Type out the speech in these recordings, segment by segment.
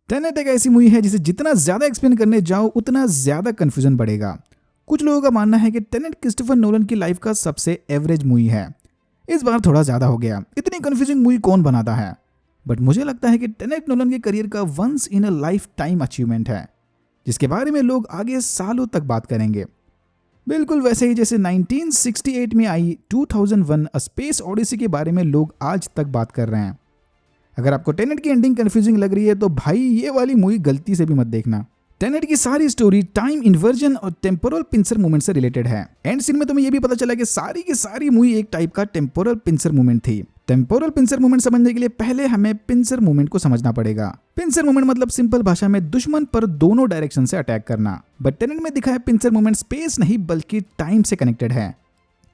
Tenet एक ऐसी movie है जिसे जितना ज्यादा एक्सप्लेन करने जाओ उतना ज्यादा कंफ्यूजन बढ़ेगा। कुछ लोगों का मानना है कि टेनेट क्रिस्टोफर नोलन की लाइफ का सबसे एवरेज मूवी है। इस बार थोड़ा ज्यादा हो गया, इतनी कंफ्यूजिंग मूवी कौन बनाता है। बट मुझे लगता है कि टेनेट नोलन के करियर का once in a lifetime achievement है, जिसके बारे में लोग आगे सालों तक बात करेंगे। बिल्कुल वैसे ही जैसे 1968 में आई 2001 अ स्पेस ओडिसी के बारे में लोग आज तक बात कर रहे हैं। अगर आपको टेनेट की एंडिंग कंफ्यूजिंग लग रही है तो भाई ये वाली मूवी गलती से भी मत देखना। टेनेट की सारी स्टोरी टाइम इन्वर्जन और टेम्पोरल पिंसर मूवमेंट से रिलेटेड है। एंड सीन में तुम्हें ये भी पता चला कि सारी की सारी मूवी एक टाइप का टेम्पोरल पिंसर मूवमेंट थी। टेम्पोरल पिंसर मूवमेंट समझने के लिए पहले हमें पिंसर मूवमेंट को समझना पड़ेगा। पिंसर मूवमेंट मतलब सिंपल भाषा में दुश्मन पर दोनों डायरेक्शन से अटैक करना। बट टेनेट में दिखाया पिंसर मूवमेंट स्पेस नहीं बल्कि टाइम से कनेक्टेड है।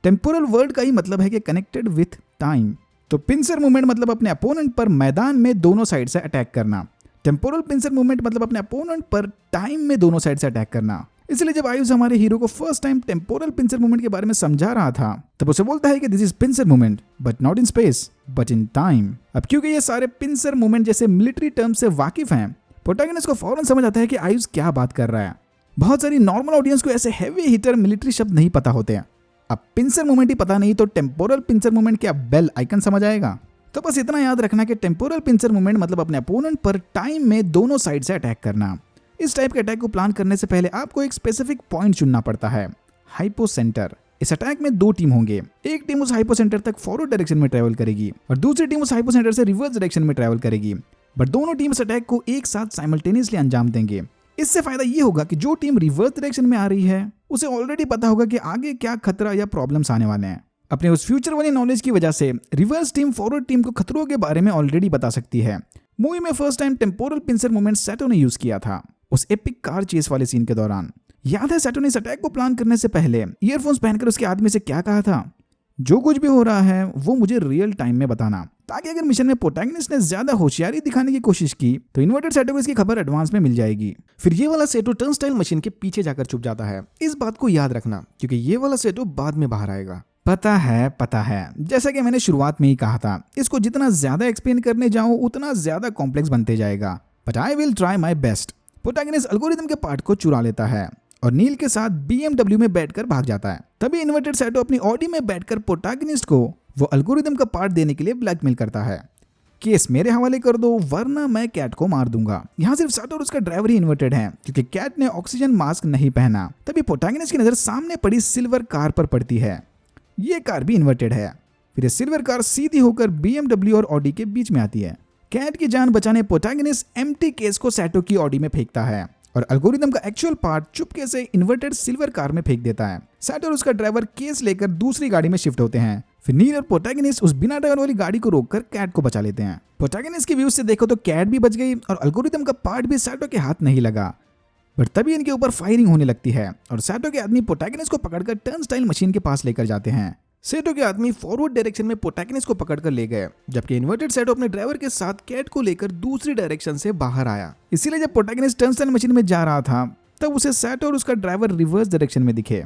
टेम्पोरल वर्ड का ही मतलब है कि कनेक्टेड विथ टाइम। तो पिंसर मूवमेंट मतलब अपने अपोनेंट पर मैदान में दोनों साइड से अटैक करना। टेम्पोरल पिंसर मूवमेंट मतलब अपने अपोनेंट पर टाइम में दोनों साइड से अटैक करना। इसलिए जब आयुष हमारे हीरो को first time temporal pincer movement के बारे में समझा रहा था तब उसे बोलता है कि this is pincer movement but not in space but in time. अब क्योंकि ये सारे पिंसर मूवमेंट जैसे मिलिट्री टर्म से वाकिफ हैं, प्रोटैगनिस्ट को फौरन समझ आता है कि आयुष क्या बात कर रहा है। बहुत सारी नॉर्मल ऑडियंस को ऐसे हैवी हिटर मिलिट्री शब्द नहीं पता होते हैं। अब पिंसर मूवमेंट ही पता नहीं तो टेम्पोरल पिंसर मूवमेंट क्या बेल आइकन समझ आएगा। तो बस इतना याद रखना कि टेम्पोरल पिंसर मूवमेंट मतलब अपने अपोनेंट पर टाइम में दोनों साइड से अटैक करना। इस टाइप के अटैक को प्लान करने से पहले आपको एक स्पेसिफिक पॉइंट चुनना पड़ता है, हाइपोसेंटर। इस अटैक में दो टीम होंगे, एक टीम उस हाइपोसेंटर तक फॉरवर्ड डायरेक्शन में ट्रैवल करेगी और दूसरी टीम उस हाइपोसेंटर से रिवर्स डायरेक्शन में ट्रैवल करेगी। बट दोनों टीम इस अटैक को एक साथ साइमल्टेनियसली अंजाम देंगे। इससे फायदा ये होगा कि जो टीम रिवर्स डायरेक्शन में आ रही है उसे ऑलरेडी पता होगा कि आगे क्या खतरा या प्रॉब्लम्स आने वाले हैं। अपने उस फ्यूचर वाली नॉलेज की वजह से रिवर्स टीम फॉरवर्ड टीम को खतरों के बारे में ऑलरेडी बता सकती है। मूवी में first time temporal pincer movement Saito ने यूज किया था उस एपिक कार चेस वाले सीन के दौरान। याद है सैटो ने इस अटैक को प्लान करने से पहले ईयरफोन्स पहनकर उसके आदमी से क्या कहा था, जो कुछ भी हो रहा है वो मुझे रियल टाइम में बताना, ताकि अगर मिशन में प्रोटैगनिस्ट ने ज्यादा होशियारी दिखाने की कोशिश की तो इन्वर्टेड सैटो को इसकी खबर एडवांस में मिल जाएगी। फिर ये वाला सैटो टर्नस्टाइल मशीन के पीछे जाकर छुप जाता है। इस बात को याद रखना क्योंकि ये वाला सैटो बाद में बाहर आएगा। पता है, जैसा कि मैंने शुरुआत में ही कहा था, इसको जितना ज्यादा एक्सप्लेन करने जाऊं उतना ज्यादा कॉम्प्लेक्स बनते जाएगा। But I will try my best. Protagonist algorithm के पार्ट को चुरा लेता है और नील के साथ BMW में बैठकर भाग जाता है। तभी इन्वर्टेड सैटो अपनी ऑडी में बैठकर प्रोटैगनिस्ट को वो एल्गोरिथम का पार्ट देने के लिए ब्लैकमेल करता है। केस मेरे हवाले कर दो वरना मैं कैट को मार दूंगा। यहाँ सिर्फ सैटो और उसका ड्राइवर ही इन्वर्टेड है क्योंकि कैट ने ऑक्सीजन मास्क नहीं पहना। तभी प्रोटैगनिस्ट की नजर सामने पड़ी सिल्वर कार पर पड़ती है। ये कार भी इन्वर्टेड है। फिर ये सिल्वर कार सीधी होकर BMW और ऑडी के बीच में आती है। कैट की जान बचाने प्रोटैगनिस्ट एम्प्टी केस को सैटो की ऑडी में फेंकता है और एल्गोरिथम का एक्चुअल पार्ट चुपके से इन्वर्टेड सिल्वर कार में फेंक देता है। सैटो और उसका ड्राइवर केस लेकर दूसरी गाड़ी में शिफ्ट होते हैं। फिर नील और प्रोटैगनिस्ट उस बिना ड्राइवर वाली गाड़ी को रोककर कैट को बचा लेते हैं। प्रोटैगनिस्ट की व्यू से देखो तो कैट भी बच गई और एल्गोरिथम का पार्ट भी सैटो के हाथ नहीं लगा। बट तभी इनके ऊपर फायरिंग होने लगती है और सैटो के आदमी प्रोटैगनिस्ट को पकड़कर टर्नस्टाइल मशीन के पास लेकर जाते हैं। सैटो के आदमी फॉरवर्ड डायरेक्शन में प्रोटैगनिस्ट को पकड़कर ले गए, जबकि इन्वर्टेड सैटो अपने ड्राइवर के साथ कैट को लेकर दूसरी डायरेक्शन से बाहर आया। इसीलिए जब प्रोटैगनिस्ट टर्नस्टाइल मशीन में जा रहा था तब उसे सैटो और उसका ड्राइवर रिवर्स डायरेक्शन में दिखे।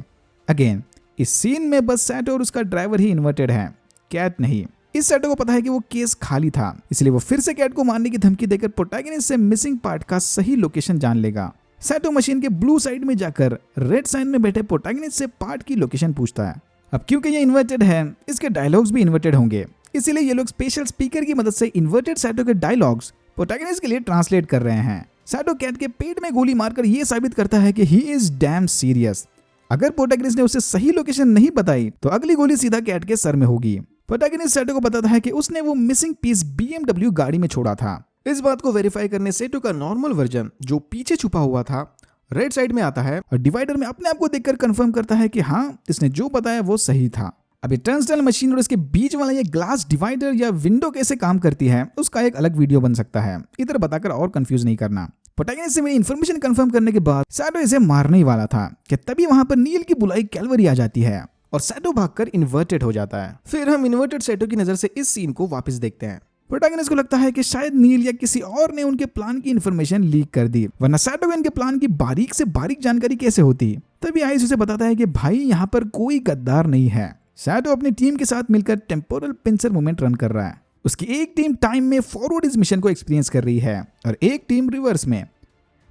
अगेन इस सीन में बस सैटो और उसका ड्राइवर ही इन्वर्टेड है, कैट नहीं। इस सैटो को पता है कि वो केस खाली था, इसलिए वो फिर से कैट को मारने की धमकी देकर प्रोटैगनिस्ट से मिसिंग पार्ट का सही लोकेशन जान लेगा। सैटो मशीन के ब्लू साइड में जाकर रेड साइन में बैठे प्रोटैगनिस्ट से पार्ट की लोकेशन पूछता है। अब क्योंकि ये इन्वर्टेड है इसके डायलॉग्स भी इन्वर्टेड होंगे, इसीलिए ये लोग स्पेशल स्पीकर की मदद से इन्वर्टेड सैटो के डायलॉग्स प्रोटैगनिस्ट के लिए ट्रांसलेट कर रहे हैं। सैटो कैट के पेट में गोली मारकर ये साबित करता है कि ही इज डैम सीरियस। अगर प्रोटैगनिस्ट ने उसे सही लोकेशन नहीं बताई तो अगली गोली सीधा कैट के सर में होगी। प्रोटैगनिस्ट सैटो को बताता है कि उसने वो मिसिंग पीस BMW गाड़ी में छोड़ा था। इस बात को वेरीफाई करने सैटो का नॉर्मल वर्जन जो पीछे छुपा हुआ था रेड साइड में आता है और डिवाइडर में अपने आप को देखकर कंफर्म करता है कि हाँ इसने जो बताया वो सही था। अभी टर्नस्टाइल मशीन और इसके बीच वाला ये ग्लास डिवाइडर या विंडो कैसे काम करती है उसका एक अलग वीडियो बन सकता है, इधर बताकर और कंफ्यूज नहीं करना। प्रोटैगनिस्ट से मेरी इन्फॉर्मेशन कंफर्म करने के बाद सैटो इसे मारने ही वाला था कि तभी वहां पर नील की बुलाई कैलवरी आ जाती है और सैटो भागकर इन्वर्टेड हो जाता है। फिर हम इन्वर्टेड सैटो की नजर से इस सीन को वापस देखते हैं। प्रोटैगनिस्ट को लगता है कि शायद नील या किसी और ने उनके प्लान की इन्फॉर्मेशन लीक कर दी, वरना सैटो को इनके प्लान की बारीक से बारीक जानकारी कैसे होती। तभी आइस उसे बताता है कि भाई यहाँ पर कोई गद्दार नहीं है। सैटो अपनी टीम के साथ मिलकर टेम्पोरल पिंसर मूवमेंट रन कर रहा है। उसकी एक टीम टाइम में फॉरवर्ड इस मिशन को एक्सपीरियंस कर रही है और एक टीम रिवर्स में।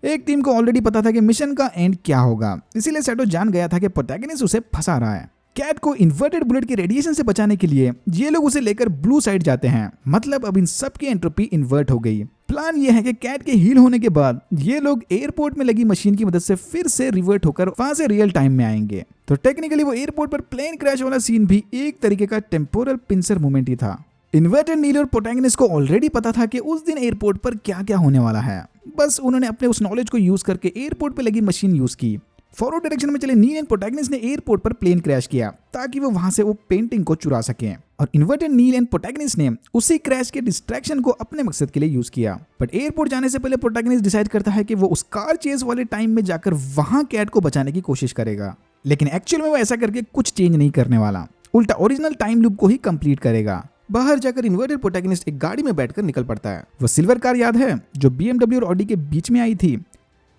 एक टीम को ऑलरेडी पता था कि मिशन का एंड क्या होगा, इसीलिए सैटो जान गया था कि प्रोटैगनिस्ट उसे फंसा रहा है। कैट को इन्वर्टेड बुलेट के रेडिएशन से बचाने के लिए ये लोग उसे लेकर ब्लू साइड जाते हैं। मतलब अब इन सब की एंट्रोपी इन्वर्ट हो गई। प्लान ये है कि कैट के हील होने के बाद ये लोग एयरपोर्ट में लगी मशीन की मदद से फिर से रिवर्ट होकर वहां से रियल टाइम में आएंगे। तो टेक्निकली वो एयरपोर्ट पर प्लेन क्रैश वाला सीन भी एक तरीके का टेम्पोरल पिंसर मूवमेंट ही था। इन्वर्टेड नील और प्रोटैगनिस्ट को ऑलरेडी पता था कि उस दिन एयरपोर्ट पर क्या क्या होने वाला है। बस उन्होंने अपने उस नॉलेज को यूज करके एयरपोर्ट पर लगी मशीन यूज की। फॉरवर्ड डायरेक्शन में चले नील एंड प्रोटैगनिस्ट ने एयरपोर्ट पर प्लेन क्रैश किया ताकि वो वहां से वो पेंटिंग को चुरा सकें। और इन्वर्टेड नील एंड प्रोटैगनिस्ट ने उसी क्रैश के डिस्ट्रैक्शन को अपने मकसद के लिए यूज किया। बट एयरपोर्ट जाने से पहले प्रोटैगनिस्ट डिसाइड करता है कि वो उस कार चेज वाले टाइम में जाकर वहां कैट को बचाने की कोशिश करेगा। लेकिन एक्चुअल में वो ऐसा करके कुछ चेंज नहीं करने वाला, उल्टा ओरिजिनल टाइम लूप को ही कंप्लीट करेगा। बाहर जाकर इन्वर्टेड प्रोटैगनिस्ट एक गाड़ी में बैठकर निकल पड़ता है। वो सिल्वर कार याद है जो BMW और ऑडी के बीच में आई थी?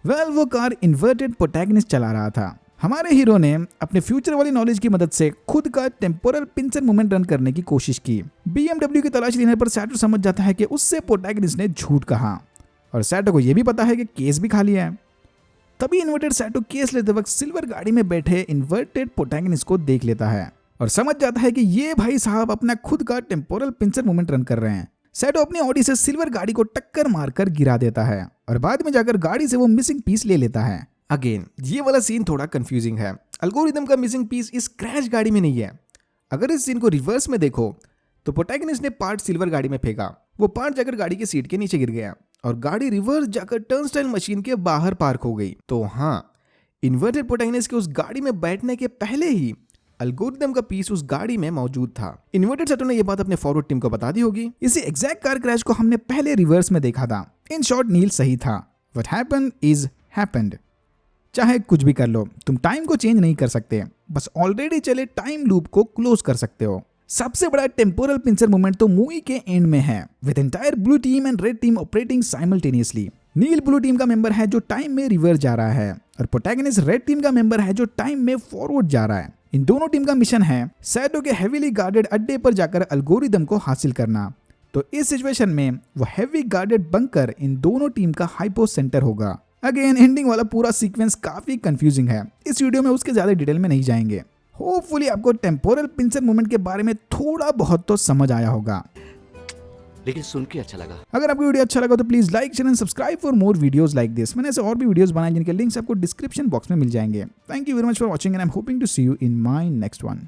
वेल वो कार इन्वर्टेड प्रोटैगनिस्ट चला रहा था। हमारे हीरो ने अपने फ्यूचर वाली नॉलेज की मदद से खुद का टेम्पोरल पिंसर मूवमेंट रन करने की कोशिश की। BMW की तलाश लेने पर सैटो समझ जाता है कि उससे प्रोटैगनिस्ट ने झूठ कहा और सैटो को यह भी पता है कि केस भी खाली है। तभी इन्वर्टेड सैटो केस लेते वक्त सिल्वर गाड़ी में बैठे इन्वर्टेड प्रोटैगनिस्ट को देख लेता है और समझ जाता है कि ये भाई साहब अपना खुद का टेम्पोरल पिंसर मूवमेंट रन कर रहे हैं। सैटो अपनी ऑडी से सिल्वर गाड़ी को टक्कर मारकर गिरा देता है और बाद में जाकर गाड़ी से वो मिसिंग पीस ले लेता है। अगेन ये वाला सीन थोड़ा कंफ्यूजिंग है। एल्गोरिथम का मिसिंग पीस इस क्रैश गाड़ी में नहीं है। अगर इस सीन को रिवर्स में देखो तो प्रोटैगनिस्ट ने पार्ट सिल्वर गाड़ी में फेंका, वो पार्ट जाकर गाड़ी के सीट के नीचे गिर गया और गाड़ी रिवर्स जाकर टर्न स्टाइल मशीन के बाहर पार्क हो गई। तो हाँ, इन्वर्टेड प्रोटैगनिस्ट के उस गाड़ी में बैठने के पहले ही एल्गोरिथम का पीस उस गाड़ी में मौजूद था। इन्वर्टेड सैटो ने यह बात अपने फॉरवर्ड टीम को बता दी होगी। इसी एग्जैक्ट कार क्रैश को हमने पहले रिवर्स में देखा था। इन शॉर्ट नील सही था। What happened is happened. चाहे कुछ भी कर लो, तुम टाइम को चेंज नहीं कर सकते, बस ऑलरेडी चले टाइम लूप को क्लोज कर सकते हो। सबसे बड़ा टेम्पोरल पिंसर मूवमेंट तो मूवी के एंड में है, with entire blue team and red team operating simultaneously. Neil blue team का मेंबर है जो टाइम में रिवर्स जा रहा है और प्रोटैगनिस्ट रेड टीम का मेंबर है जो टाइम में फॉरवर्ड जा रहा है। इन दोनों टीम का मिशन है सैटो के हेवीली गार्डेड अड्डे पर जाकर एल्गोरिथम को हासिल करना। तो इस सिचुएशन में वो हेवी गार्डेड बंकर इन दोनों टीम का हाइपो सेंटर होगा। अगेन एंडिंग वाला पूरा सीक्वेंस काफी कंफ्यूजिंग है। इस वीडियो में उसके ज्यादा डिटेल में नहीं जाएंगे। होपफुली आपको टेम्पोरल पिंसर मूवमेंट के बारे में थोड़ा बहुत तो समझ आया होगा, लेकिन सुन के अच्छा लगा। अगर आपको वीडियो अच्छा लगा तो please like share and subscribe for more videos like this. मैंने ऐसे और भी वीडियोस बनाए जिनके लिंक्स आपको डिस्क्रिप्शन बॉक्स में मिल जाएंगे। Thank you very much for watching and I am hoping to see you in my next one.